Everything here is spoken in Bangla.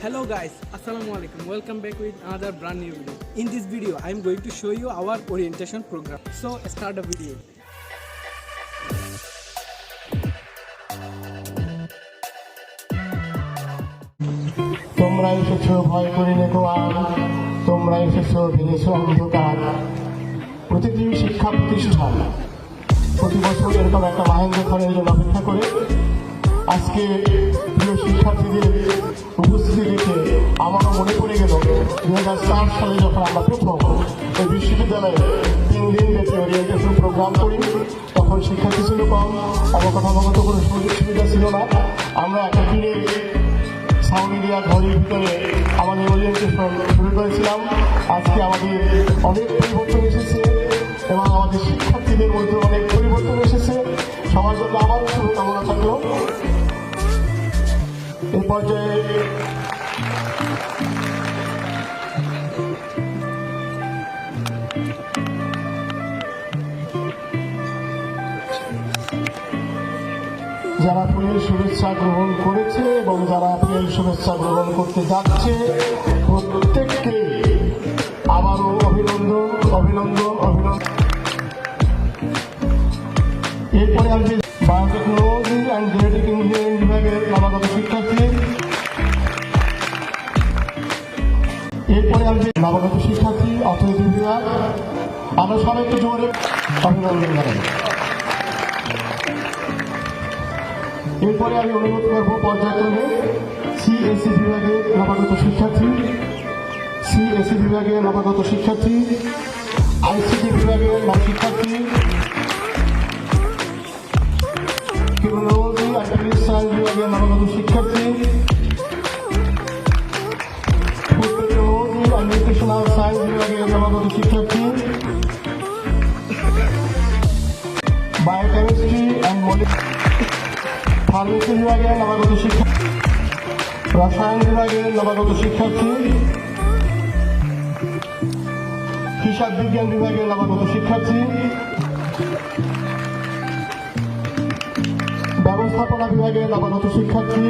Hello guys, Assalamu alaikum. Welcome back with another brand new video. In this video, I am going to show you our orientation program. So start the video. তোমরা এসেছো ভয় করে নেগো আর তোমরা এসেছো ভেঙেছো অন্ধকার। প্রতিটি শিক্ষা প্রতিষ্ঠান প্রতি বছর এরকম একটা মাহেন্দ্রক্ষণের জন্য অপেক্ষা করে। আজকে প্রিয় শিক্ষার্থীদের উপস্থিতি দেখে আমারও মনে পড়ে গেল 2004 সালে যখন আমরা প্রথম এই বিশ্ববিদ্যালয়ে 3 দিন ব্যাপী ওরিয়েন্টেশন প্রোগ্রাম করি। তখন শিক্ষার্থী ছিল কম, অবকাঠামোগত কোনো সুযোগ সুবিধা ছিল না। আমরা একটা দিনে সাউন্ড ইন্ডিয়া ঘরের ভিতরে আমাদের ওরিয়েন্টেশন শুরু করেছিলাম। আজকে আমাদের অনেক পরিবর্তন এসেছে এবং আমাদের শিক্ষার্থীদের মধ্যে অনেক পরিবর্তন এসেছে। সবার জন্য আমার শুভকামনা থাকলো। এই পর্যায়ে যারা ফুলের শুভেচ্ছা গ্রহণ করেছে এবং যারা ফুলের শুভেচ্ছা গ্রহণ করতে যাচ্ছে প্রত্যেককে আবারও অভিনন্দন অভিনন্দন অভিনন্দন। এরপরে আসবে বায়োটেকনোলজি অ্যান্ড জেনেটিক ইঞ্জিনিয়ারিং বিভাগের নবাগত শিক্ষার্থী। এরপরে আসবে নবাগত শিক্ষার্থী অর্থনীতি বিভাগ। আমরা সবাইকে জোরে অভিনন্দন জানাই। এরপরে আমি অনুরোধ করবো পর্যায়ক্রমে সিএসসি বিভাগের নবাগত শিক্ষার্থী, সিএসসি বিভাগের নবাগত শিক্ষার্থী, আইসিটি বিভাগের শিক্ষার্থী, ক্রিমিনোলজি অ্যান্ড সায়েন্স বিভাগের নবাগত শিক্ষার্থী, food technology and nutritional science বিভাগের নবাগত শিক্ষার্থী, বায়োকেমিস্ট্রি অ্যান্ড ফার্মেসি বিভাগের নবাগত শিক্ষার্থী, রসায়ন বিভাগের নবাগত শিক্ষার্থী, হিসাব বিজ্ঞান বিভাগের নবাগত শিক্ষার্থী, ব্যবস্থাপনা বিভাগের নবাগত শিক্ষার্থী,